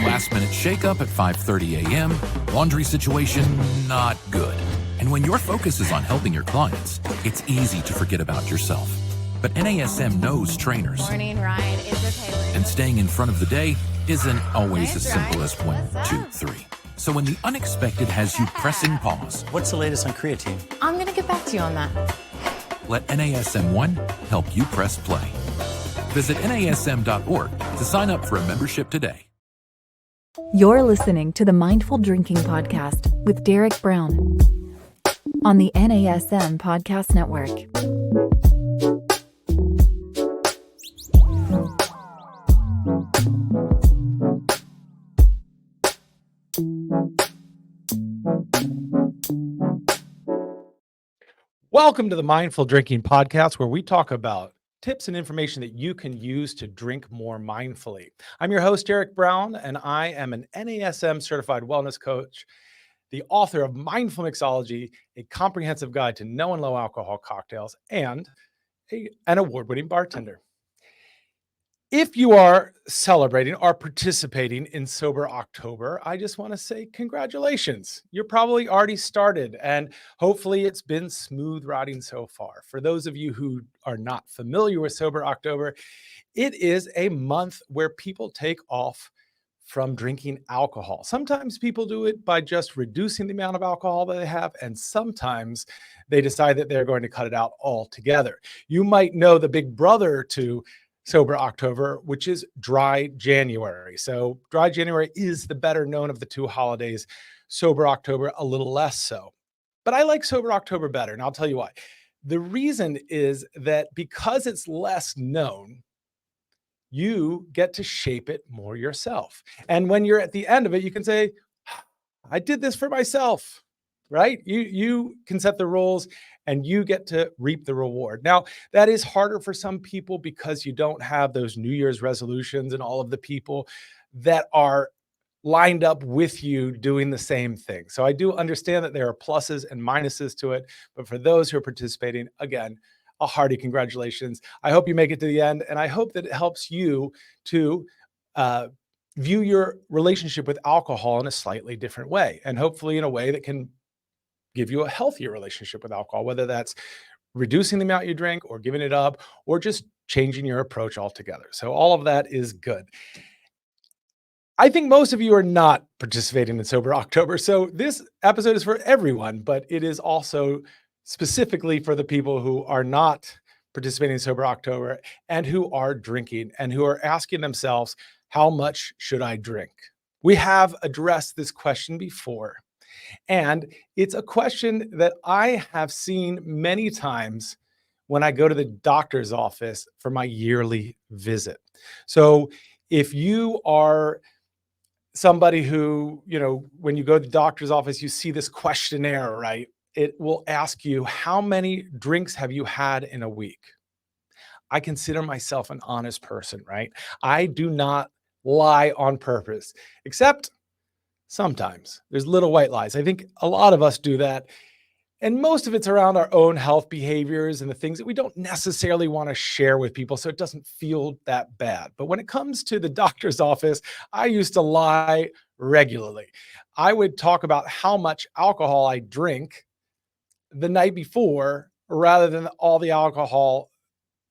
Last minute shakeup at 5:30 a.m., laundry situation not good. And when your focus is on helping your clients, it's easy to forget about yourself. But NASM knows trainers. Morning ride is okay. And staying in front of the day isn't always Nice as simple ride. as 1, What's 2, up? 3. So when the unexpected has you pressing pause, What's the latest on creatine? I'm going to get back to you on that. let NASM1 help you press play. Visit NASM.org to sign up for a membership today. You're listening to the Mindful Drinking Podcast with Derek Brown on the NASM Podcast Network. Welcome to the Mindful Drinking Podcast, where we talk about tips and information that you can use to drink more mindfully. I'm your host, Derek Brown, and I am an NASM certified wellness coach, the author of Mindful Mixology, a comprehensive guide to no and low alcohol cocktails, and an award-winning bartender. If you are celebrating or participating in Sober October, I just want to say congratulations. You're probably already started, and hopefully it's been smooth riding so far. For those of you who are not familiar with Sober October, it is a month where people take off from drinking alcohol. Sometimes people do it by just reducing the amount of alcohol that they have, and sometimes they decide that they're going to cut it out altogether. You might know the big brother to Sober October, which is Dry January. So Dry January is the better known of the two holidays, Sober October a little less so. But I like Sober October better, and I'll tell you why. The reason is that because it's less known, you get to shape it more yourself. And when you're at the end of it, you can say, I did this for myself, right? You can set the rules and you get to reap the reward. Now, that is harder for some people because you don't have those New Year's resolutions and all of the people that are lined up with you doing the same thing. So I do understand that there are pluses and minuses to it, but for those who are participating, again, a hearty congratulations. I hope you make it to the end, and I hope that it helps you to view your relationship with alcohol in a slightly different way, and hopefully in a way that can give you a healthier relationship with alcohol, whether that's reducing the amount you drink or giving it up or just changing your approach altogether. So all of that is good. I think most of you are not participating in Sober October, so this episode is for everyone, but it is also specifically for the people who are not participating in Sober October and who are drinking and who are asking themselves, how much should I drink? We have addressed this question before, and it's a question that I have seen many times when I go to the doctor's office for my yearly visit. So if you are somebody who, when you go to the doctor's office, you see this questionnaire, right? It will ask you, how many drinks have you had in a week? I consider myself an honest person, right? I do not lie on purpose, except sometimes there's little white lies. I think a lot of us do that. And most of it's around our own health behaviors and the things that we don't necessarily want to share with people, so it doesn't feel that bad. But when it comes to the doctor's office, I used to lie regularly. I would talk about how much alcohol I drink the night before rather than all the alcohol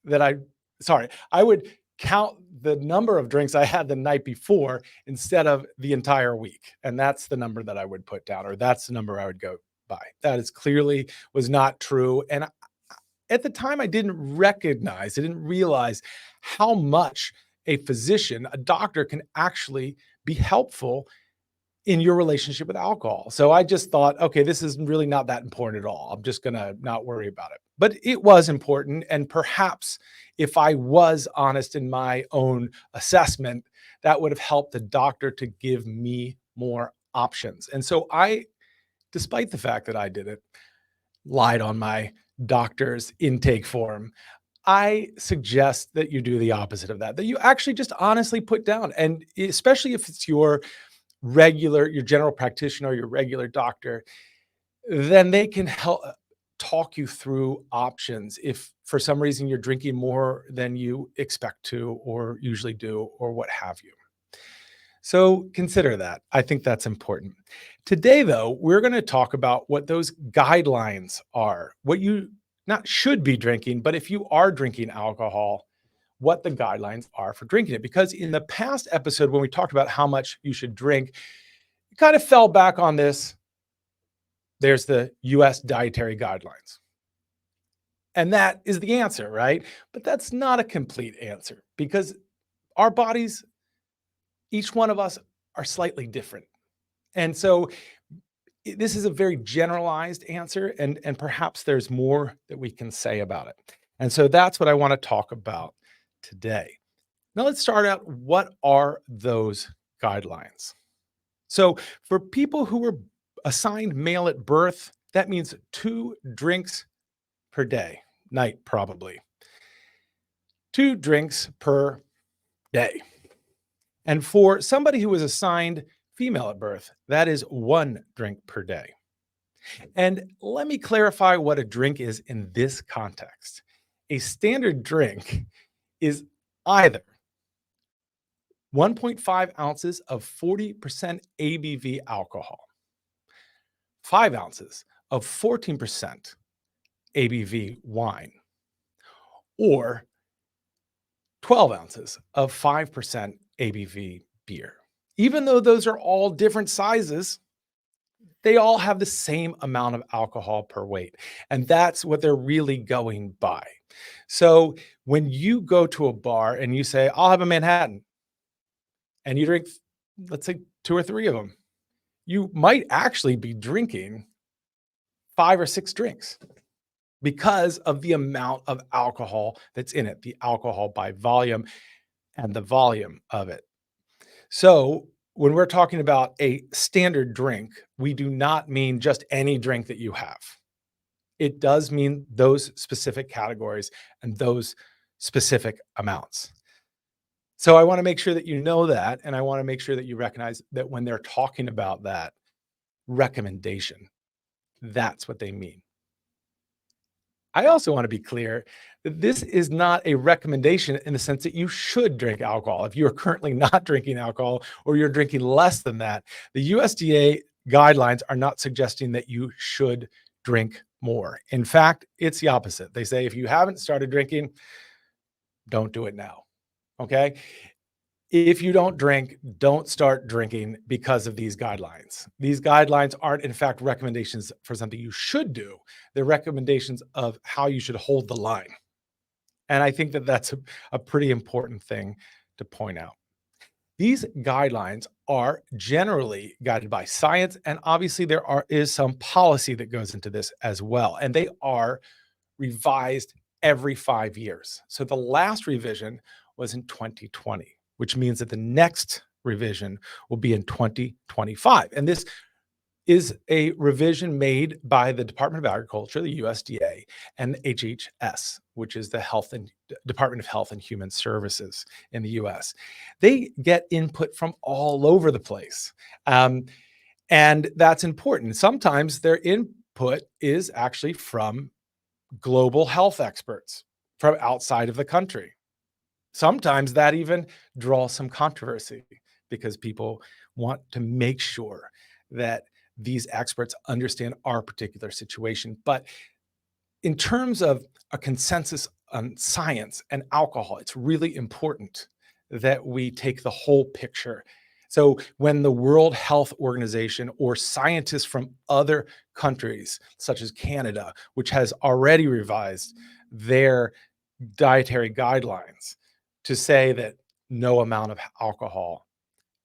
that I would count the number of drinks I had the night before instead of the entire week. And that's the number that I would put down, or that's the number I would go by. That is clearly was not true. And at the time, I didn't realize how much a physician, a doctor, can actually be helpful in your relationship with alcohol. So I just thought, okay, this is really not that important at all. I'm just going to not worry about it. But it was important. And perhaps if I was honest in my own assessment, that would have helped the doctor to give me more options. And so I, despite the fact that I did it, lied on my doctor's intake form, I suggest that you do the opposite of that you actually just honestly put down. And especially if it's your general practitioner, your regular doctor, then they can help talk you through options if for some reason you're drinking more than you expect to or usually do or what have you. So consider that. I think that's important. Today, though, we're going to talk about what those guidelines are, what you not should be drinking, but if you are drinking alcohol, what the guidelines are for drinking it. Because in the past episode, when we talked about how much you should drink, it kind of fell back on this. There's the US dietary guidelines. And that is the answer, right? But that's not a complete answer because our bodies, each one of us, are slightly different. And so this is a very generalized answer, and perhaps there's more that we can say about it. And so that's what I want to talk about today. Now let's start out. What are those guidelines? So for people who were assigned male at birth, that means 2 drinks per day, night probably. 2 drinks per day. And for somebody who was assigned female at birth, that is 1 drink per day. And let me clarify what a drink is in this context. A standard drink is either 1.5 ounces of 40% ABV alcohol, 5 ounces of 14% ABV wine, or 12 ounces of 5% ABV beer. Even though those are all different sizes, they all have the same amount of alcohol per weight. And that's what they're really going by. So when you go to a bar and you say, I'll have a Manhattan, and you drink, let's say 2 or 3 of them, you might actually be drinking 5 or 6 drinks because of the amount of alcohol that's in it, the alcohol by volume and the volume of it. So when we're talking about a standard drink, we do not mean just any drink that you have. It does mean those specific categories and those specific amounts. So I want to make sure that you know that, and I want to make sure that you recognize that when they're talking about that recommendation, that's what they mean. I also want to be clear that this is not a recommendation in the sense that you should drink alcohol. If you are currently not drinking alcohol or you're drinking less than that, the USDA guidelines are not suggesting that you should drink more. In fact, it's the opposite. They say if you haven't started drinking, don't do it now. Okay? If you don't drink, don't start drinking because of these guidelines. These guidelines aren't, in fact, recommendations for something you should do. They're recommendations of how you should hold the line. And I think that that's a pretty important thing to point out. These guidelines are generally guided by science, and obviously is some policy that goes into this as well. And they are revised every 5 years. So the last revision was in 2020. Which means that the next revision will be in 2025. And this is a revision made by the Department of Agriculture, the USDA, and HHS, which is the Department of Health and Human Services in the US. They get input from all over the place. And that's important. Sometimes their input is actually from global health experts from outside of the country. Sometimes that even draws some controversy because people want to make sure that these experts understand our particular situation. But in terms of a consensus on science and alcohol, it's really important that we take the whole picture. So when the World Health Organization or scientists from other countries, such as Canada, which has already revised their dietary guidelines, to say that no amount of alcohol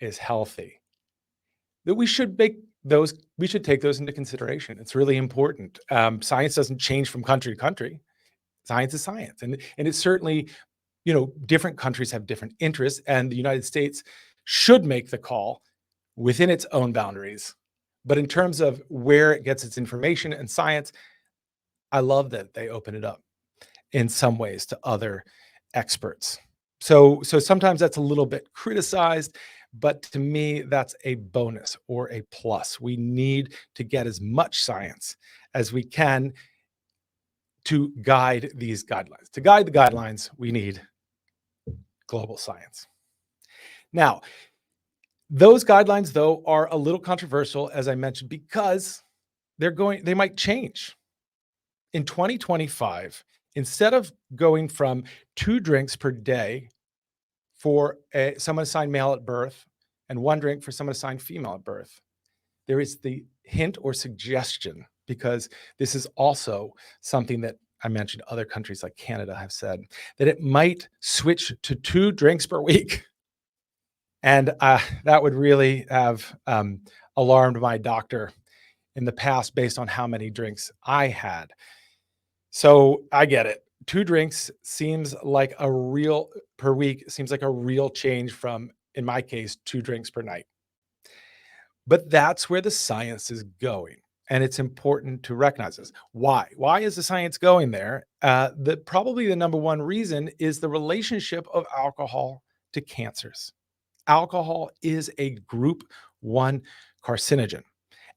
is healthy, that we should take those into consideration. It's really important. Science doesn't change from country to country. Science is science. And it's certainly, different countries have different interests, and the United States should make the call within its own boundaries. But in terms of where it gets its information and science, I love that they open it up in some ways to other experts. So sometimes that's a little bit criticized, but to me, that's a bonus or a plus. We need to get as much science as we can to guide these guidelines. To guide the guidelines, we need global science. Now, Those guidelines, though, are a little controversial, as I mentioned, because they might change. In 2025, instead of going from 2 drinks per day for someone assigned male at birth and 1 drink for someone assigned female at birth, there is the hint or suggestion, because this is also something that I mentioned other countries like Canada have said, that it might switch to 2 drinks per week. And that would really have alarmed my doctor in the past based on how many drinks I had. So I get it. 2 drinks seems like a real per week, seems like a real change from, in my case, 2 drinks per night. But that's where the science is going. And it's important to recognize this. Why? Why is the science going there? Probably the number one reason is the relationship of alcohol to cancers. Alcohol is a group 1 carcinogen,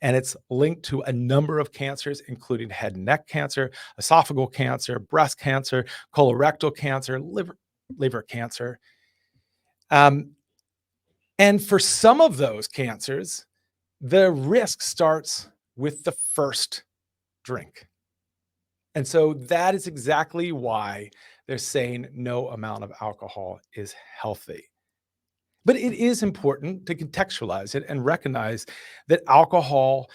and it's linked to a number of cancers, including head and neck cancer, esophageal cancer, breast cancer, colorectal cancer, liver cancer. And for some of those cancers, the risk starts with the first drink. And so that is exactly why they're saying no amount of alcohol is healthy. But it is important to contextualize it and recognize that alcohol,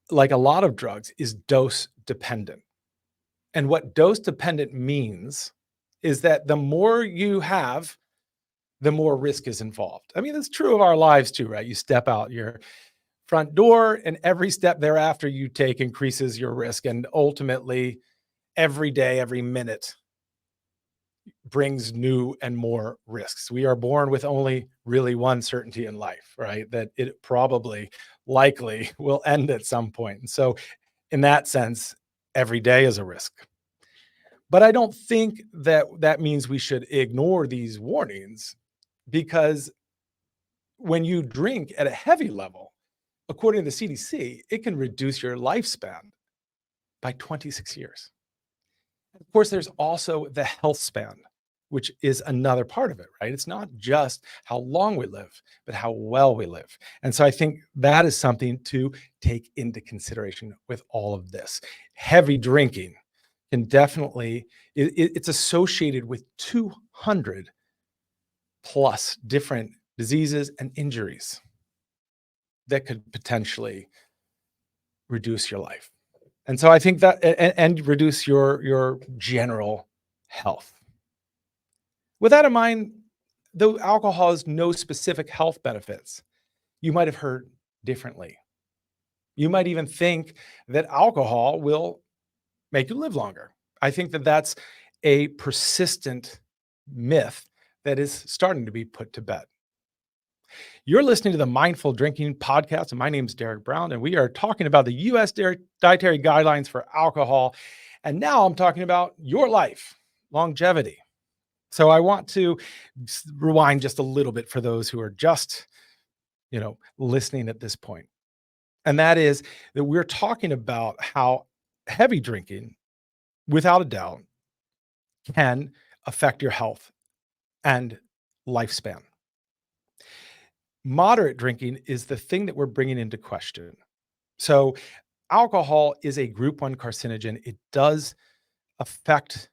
like a lot of drugs, is dose dependent. And what dose dependent means is that the more you have, the more risk is involved. I mean, it's true of our lives too, right? You step out your front door, and every step thereafter you take increases your risk. And ultimately, every day, every minute brings new and more risks. We are born with only really one certainty in life, right? That it probably, likely will end at some point. And so, in that sense, every day is a risk. But I don't think that that means we should ignore these warnings, because when you drink at a heavy level, according to the CDC, it can reduce your lifespan by 26 years. Of course, there's also the health span, which is another part of it, right? It's not just how long we live, but how well we live. And so I think that is something to take into consideration with all of this. Heavy drinking can definitely, it's associated with 200 plus different diseases and injuries that could potentially reduce your life. And so I think that, and reduce your general health. With that in mind, though alcohol has no specific health benefits, you might have heard differently. You might even think that alcohol will make you live longer. I think that that's a persistent myth that is starting to be put to bed. You're listening to the Mindful Drinking Podcast, and my name is Derek Brown, and we are talking about the U.S. Dietary Guidelines for alcohol. And now I'm talking about your life, longevity. So I want to rewind just a little bit for those who are just, listening at this point. And that is that we're talking about how heavy drinking, without a doubt, can affect your health and lifespan. Moderate drinking is the thing that we're bringing into question. So alcohol is a group 1 carcinogen. It does affect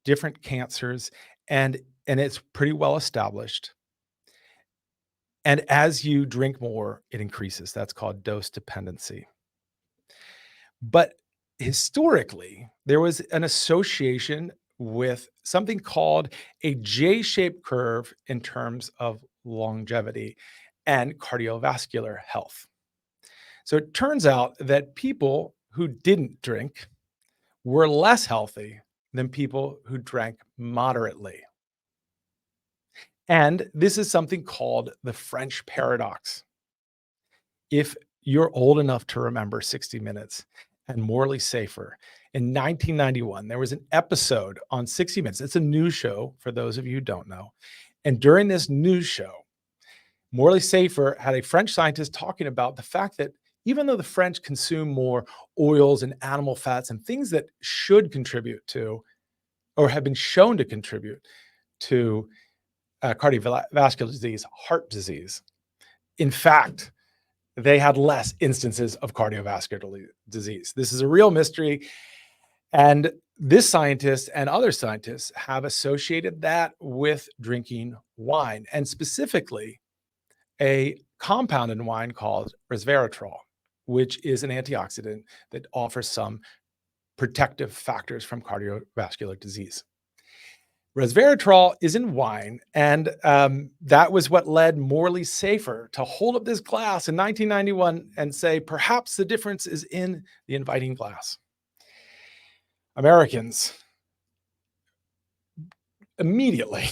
different cancers, and it's pretty well established. And as you drink more, it increases. That's called dose dependency. But historically, there was an association with something called a J-shaped curve in terms of longevity and cardiovascular health. So it turns out that people who didn't drink were less healthy than people who drank moderately. And this is something called the French paradox. If you're old enough to remember 60 Minutes and Morally Safer, in 1991, there was an episode on 60 Minutes. It's a news show for those of you who don't know. And during this news show, Morally Safer had a French scientist talking about the fact that even though the French consume more oils and animal fats and things that should contribute to, or have been shown to contribute to cardiovascular disease, heart disease, in fact, they had less instances of cardiovascular disease. This is a real mystery. And this scientist and other scientists have associated that with drinking wine, and specifically a compound in wine called resveratrol, which is an antioxidant that offers some protective factors from cardiovascular disease. Resveratrol is in wine, and that was what led Morley Safer to hold up this glass in 1991 and say, perhaps the difference is in the inviting glass. Americans immediately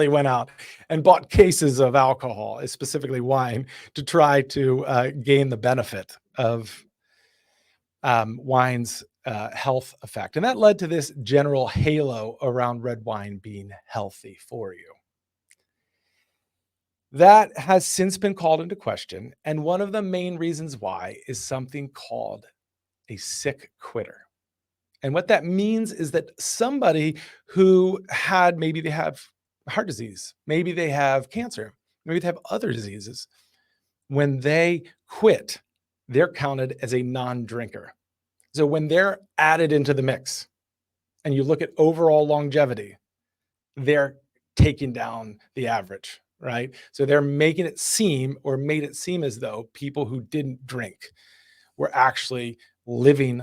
went out and bought cases of alcohol, specifically wine, to try to gain the benefit of wine's health effect. And that led to this general halo around red wine being healthy for you. That has since been called into question. And one of the main reasons why is something called a sick quitter. And what that means is that somebody who had, maybe they have heart disease, maybe they have cancer, maybe they have other diseases, when they quit, they're counted as a non-drinker. So when they're added into the mix and you look at overall longevity, they're taking down the average, right? So they're making it seem, or made it seem, as though people who didn't drink were actually living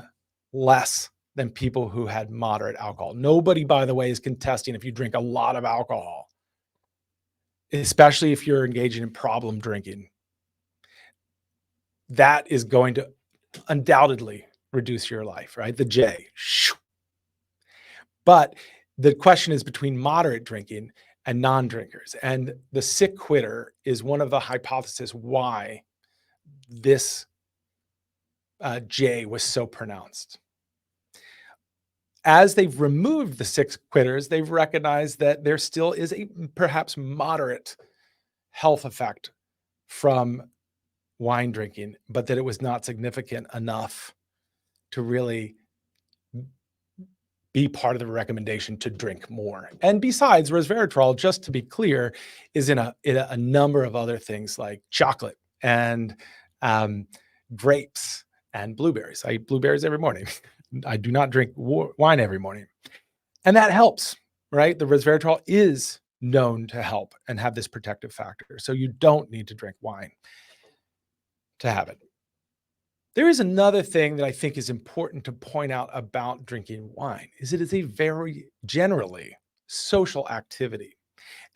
less than people who had moderate alcohol. Nobody, by the way, is contesting if you drink a lot of alcohol, especially if you're engaging in problem drinking. That is going to undoubtedly reduce your life, right? The J. But the question is between moderate drinking and non-drinkers. And the sick quitter is one of the hypotheses why this J was so pronounced. As they've removed the sick quitters, they've recognized that there still is a perhaps moderate health effect from wine drinking, but that it was not significant enough to really be part of the recommendation to drink more. And besides, resveratrol, just to be clear, is in a number of other things like chocolate and grapes and blueberries. I eat blueberries every morning. I do not drink wine every morning. And that helps, right? The resveratrol is known to help and have this protective factor. So you don't need to drink wine to have it. There is another thing that I think is important to point out about drinking wine, is it is a very generally social activity.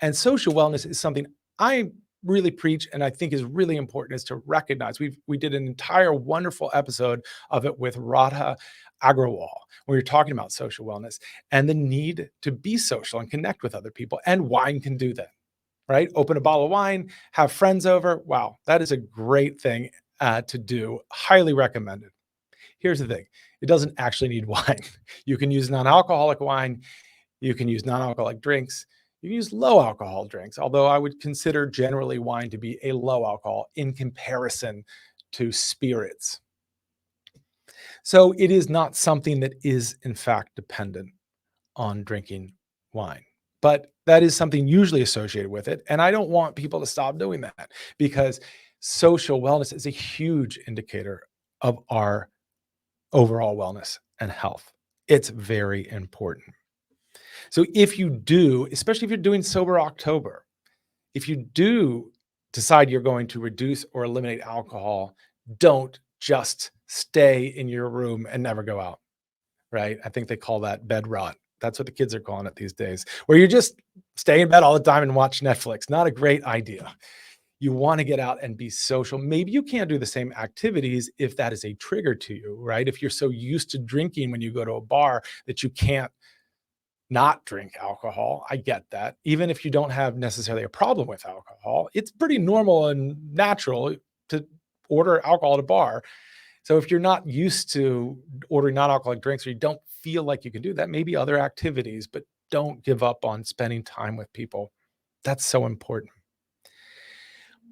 And social wellness is something I really preach and I think is really important, is to recognize. We did an entire wonderful episode of it with Radha Agrawal, where you're talking about social wellness and the need to be social and connect with other people. And wine can do that, right? Open a bottle of wine, have friends over. Wow, that is a great thing to do. Highly recommended. Here's the thing. It doesn't actually need wine. You can use non-alcoholic wine. You can use non-alcoholic drinks. You can use low alcohol drinks, although I would consider generally wine to be a low alcohol in comparison to spirits. So it is not something that is in fact dependent on drinking wine, but that is something usually associated with it. And I don't want people to stop doing that, because social wellness is a huge indicator of our overall wellness and health. It's very important. So if you do, especially if you're doing Sober October, if you do decide you're going to reduce or eliminate alcohol, don't just stay in your room and never go out, right? I think they call that bed rot. That's what the kids are calling it these days, where you just stay in bed all the time and watch Netflix. Not a great idea. You want to get out and be social. Maybe you can't do the same activities if that is a trigger to you, right? If you're so used to drinking when you go to a bar that you can't not drink alcohol. I get that. Even if you don't have necessarily a problem with alcohol, it's pretty normal and natural to order alcohol at a bar. So if you're not used to ordering non-alcoholic drinks, or you don't feel like you can do that, maybe other activities, but don't give up on spending time with people. That's so important.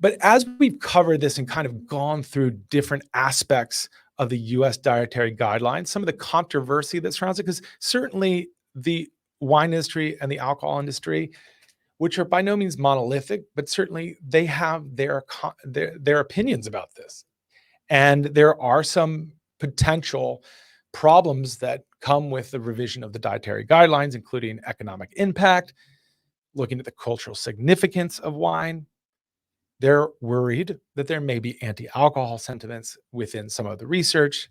But as we've covered this and kind of gone through different aspects of the US dietary guidelines, some of the controversy that surrounds it, because certainly the wine industry and the alcohol industry which are by no means monolithic, but certainly they have their opinions about this. And there are some potential problems that come with the revision of the dietary guidelines, including economic impact, looking at the cultural significance of wine. They're worried that there may be anti-alcohol sentiments within some of the research,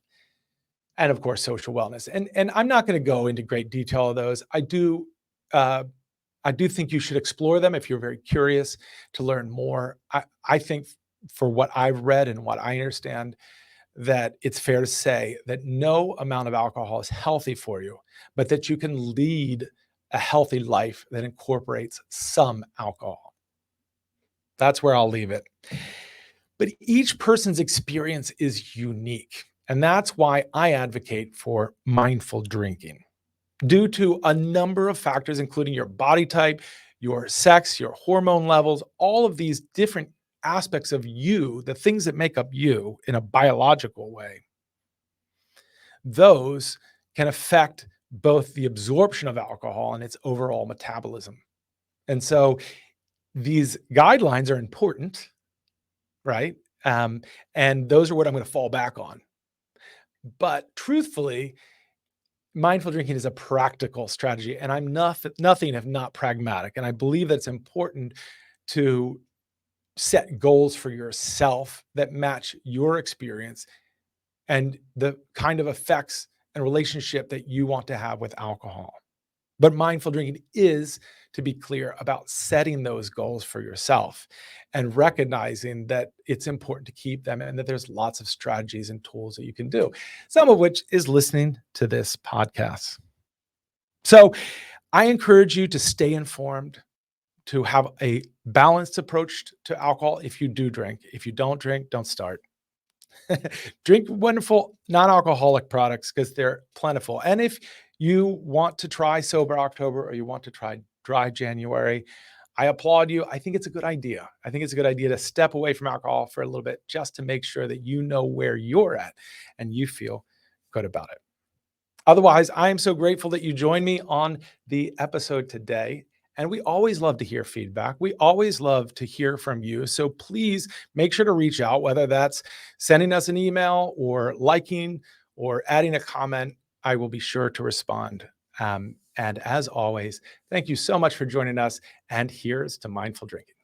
and of course, social wellness. And I'm not going to go into great detail of those. I do think you should explore them if you're very curious to learn more. I think for what I've read and what I understand, that it's fair to say that no amount of alcohol is healthy for you, but that you can lead a healthy life that incorporates some alcohol. That's where I'll leave it. But each person's experience is unique. And that's why I advocate for mindful drinking, due to a number of factors, including your body type, your sex, your hormone levels, all of these different aspects of you, the things that make up you in a biological way. Those can affect both the absorption of alcohol and its overall metabolism. And so these guidelines are important, right? And those are what I'm going to fall back on. But truthfully, mindful drinking is a practical strategy, and I'm nothing if not pragmatic. And I believe that it's important to set goals for yourself that match your experience and the kind of effects and relationship that you want to have with alcohol. But mindful drinking is, to be clear, about setting those goals for yourself and recognizing that it's important to keep them and that there's lots of strategies and tools that you can do, some of which is listening to this podcast. So I encourage you to stay informed, to have a balanced approach to alcohol if you do drink. If you don't drink, don't start. Drink wonderful non-alcoholic products because they're plentiful. And if you want to try Sober October or you want to try Dry January, I applaud you. I think it's a good idea. I think it's a good idea to step away from alcohol for a little bit just to make sure that you know where you're at and you feel good about it. Otherwise, I am so grateful that you joined me on the episode today. And we always love to hear feedback. We always love to hear from you. So please make sure to reach out, whether that's sending us an email or liking or adding a comment. I will be sure to respond. And as always, thank you so much for joining us. And here's to mindful drinking.